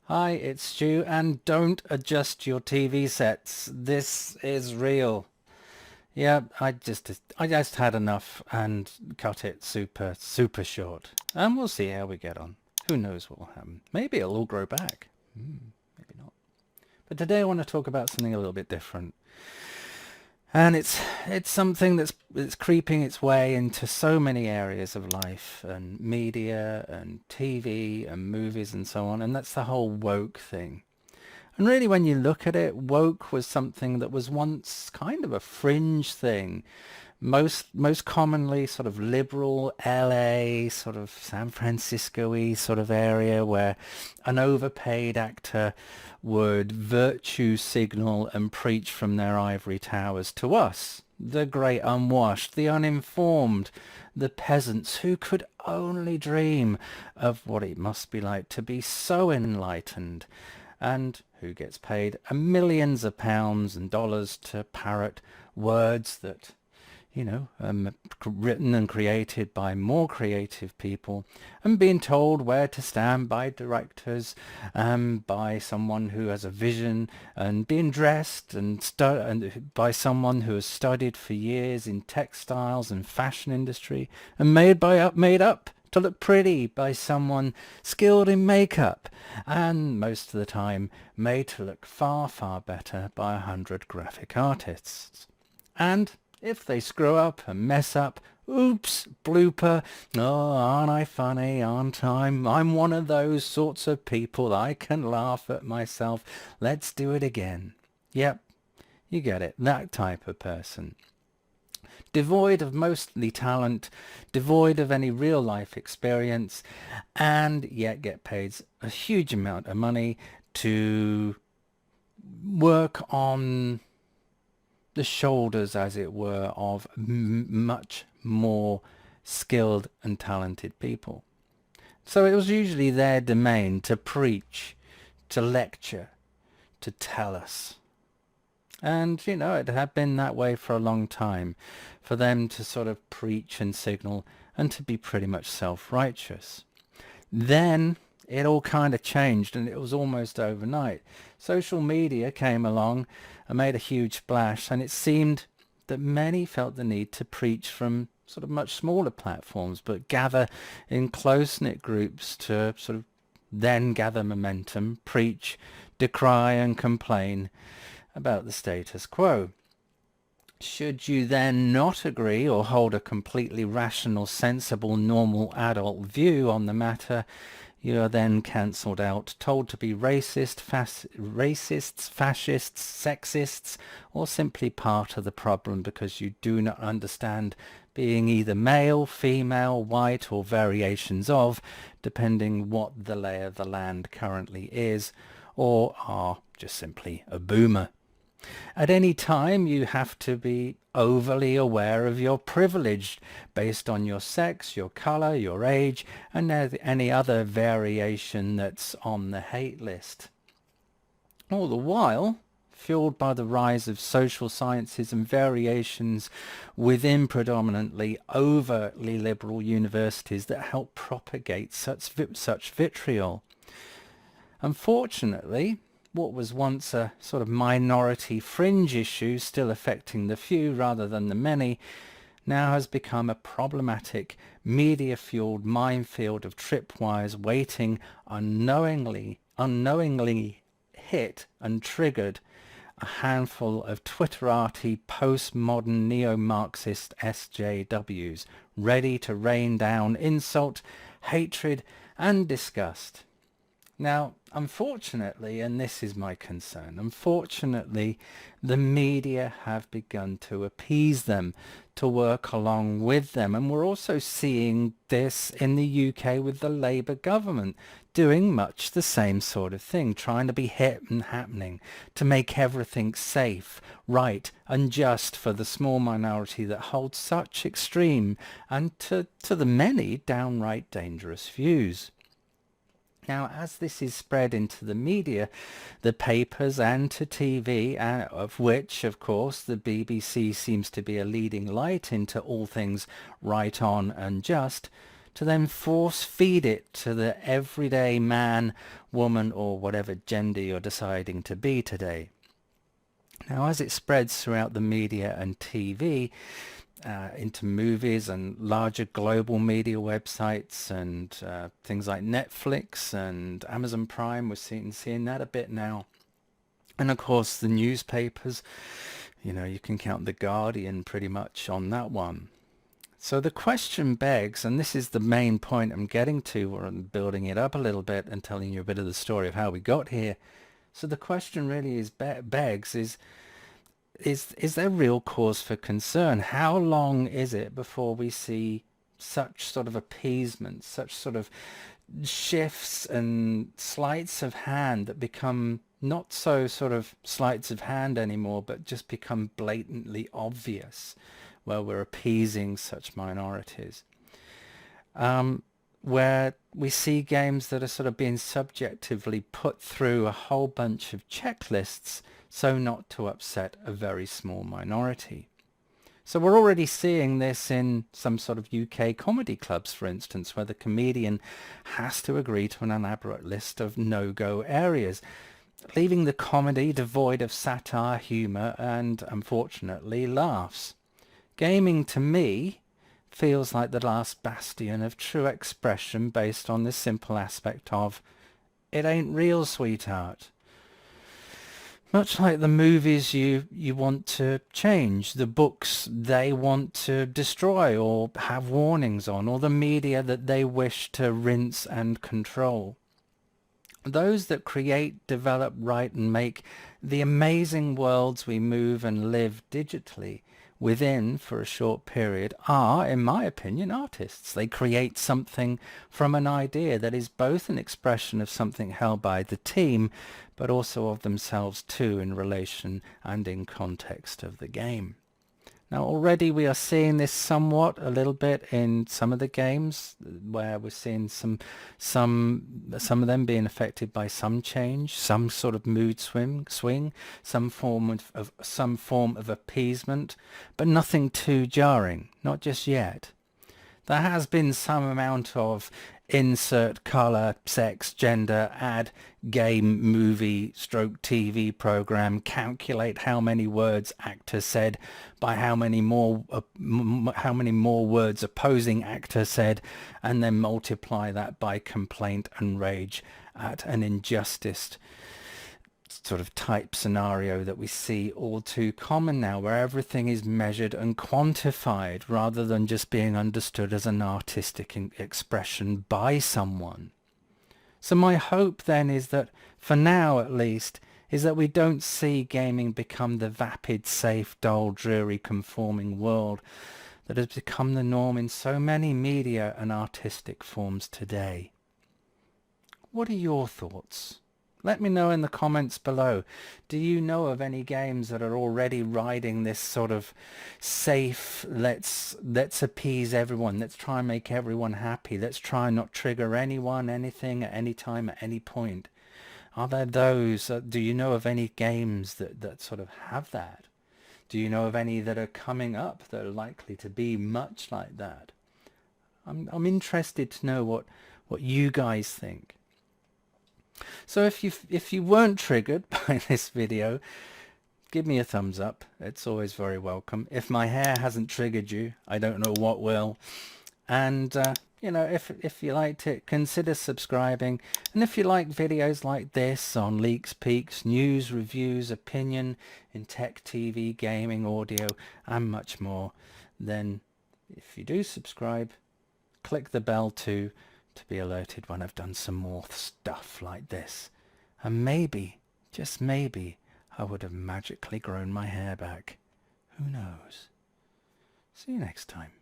Hi, it's Stu, and don't adjust your TV sets. This is real. Yeah, I just had enough and cut it super short. And we'll see how we get on. Who knows what will happen. Maybe it'll all grow back. Maybe not. But today I want to talk about something a little bit different. And it's something that's creeping its way into so many areas of life and media and TV and movies and so on, and that's the whole woke thing. And really, when you look at it, woke was something that was once kind of a fringe thing. Most commonly sort of liberal LA, sort of San Francisco-y sort of area where an overpaid actor would virtue signal and preach from their ivory towers to us, the great unwashed, the uninformed, the peasants who could only dream of what it must be like to be so enlightened, and who gets paid millions of pounds and dollars to parrot words that, written and created by more creative people, and being told where to stand by directors, by someone who has a vision, and being dressed and by someone who has studied for years in textiles and fashion industry, and made up to look pretty by someone skilled in makeup, and most of the time made to look far better by 100 graphic artists. And if they screw up and mess up, oops, blooper, oh, aren't I funny, aren't I? I'm one of those sorts of people. I can laugh at myself. Let's do it again. Yep, you get it, that type of person. Devoid of mostly talent, devoid of any real life experience, and yet get paid a huge amount of money to work on the shoulders, as it were, of much more skilled and talented people. So it was usually their domain to preach, to lecture, to tell us. And, it had been that way for a long time, for them to sort of preach and signal and to be pretty much self-righteous. Then it all kind of changed, and it was almost overnight. Social media came along and made a huge splash, and it seemed that many felt the need to preach from sort of much smaller platforms, but gather in close-knit groups to sort of then gather momentum, preach, decry and complain about the status quo. Should you then not agree or hold a completely rational, sensible, normal adult view on the matter, you are then cancelled out, told to be racists, fascists, sexists, or simply part of the problem because you do not understand being either male, female, white, or variations of, depending what the lay of the land currently is, or are just simply a boomer. At any time, you have to be overly aware of your privilege based on your sex, your color, your age, and any other variation that's on the hate list. All the while, fueled by the rise of social sciences and variations within predominantly overtly liberal universities that help propagate such vitriol. Unfortunately, what was once a sort of minority fringe issue still affecting the few rather than the many now has become a problematic media-fueled minefield of tripwires waiting unknowingly hit and triggered a handful of Twitterati postmodern neo-Marxist SJWs ready to rain down insult, hatred and disgust. Now, unfortunately, and this is my concern, unfortunately, the media have begun to appease them, to work along with them. And we're also seeing this in the UK with the Labour government doing much the same sort of thing, trying to be hip and happening, to make everything safe, right and just for the small minority that holds such extreme and to the many downright dangerous views. Now, as this is spread into the media, the papers and to TV, of which, of course, the BBC seems to be a leading light into all things right on and just, to then force feed it to the everyday man, woman, or whatever gender you're deciding to be today. Now, as it spreads throughout the media and TV, into movies and larger global media websites and things like Netflix and Amazon Prime, we're seeing that a bit now. And of course the newspapers, you can count The Guardian pretty much on that one. So the question begs, and this is the main point I'm getting to, where I'm building it up a little bit and telling you a bit of the story of how we got here. So the question really begs is there real cause for concern? How long is it before we see such sort of appeasement, such sort of shifts and sleights of hand that become not so sort of sleights of hand anymore, but just become blatantly obvious, where we're appeasing such minorities? Where we see games that are sort of being subjectively put through a whole bunch of checklists so not to upset a very small minority. So we're already seeing this in some sort of UK comedy clubs, for instance, where the comedian has to agree to an elaborate list of no-go areas, leaving the comedy devoid of satire, humour, and, unfortunately, laughs. Gaming, to me, feels like the last bastion of true expression based on this simple aspect of, it ain't real, sweetheart. Much like the movies you want to change, the books they want to destroy or have warnings on, or the media that they wish to rinse and control. Those that create, develop, write and make the amazing worlds we move and live digitally within for a short period are, in my opinion, artists. They create something from an idea that is both an expression of something held by the team, but also of themselves too, in relation and in context of the game. Now already we are seeing this somewhat a little bit in some of the games, where we're seeing some of them being affected by some change, some sort of mood swing, some form of appeasement, but nothing too jarring, not just yet. There has been some amount of insert colour, sex, gender, add game, movie, stroke TV program, calculate how many words actor said by how many more words opposing actor said, and then multiply that by complaint and rage at an injustice sort of type scenario that we see all too common now, where everything is measured and quantified rather than just being understood as an artistic expression by someone. So my hope then is that, for now at least, is that we don't see gaming become the vapid, safe, dull, dreary, conforming world that has become the norm in so many media and artistic forms today. What are your thoughts? Let me know in the comments below. Do you know of any games that are already riding this sort of safe, let's appease everyone, let's try and make everyone happy, let's try and not trigger anyone, anything, at any time, at any point? Are there those, do you know of any games that sort of have that? Do you know of any that are coming up that are likely to be much like that? I'm interested to know what you guys think. So if you weren't triggered by this video, give me a thumbs up. It's always very welcome. If my hair hasn't triggered you, I don't know what will. And if you liked it, consider subscribing. And if you like videos like this on leaks, peaks, news, reviews, opinion in tech, TV, gaming, audio, and much more, then if you do subscribe, click the bell too, to be alerted when I've done some more stuff like this. And maybe, just maybe, I would have magically grown my hair back. Who knows? See you next time.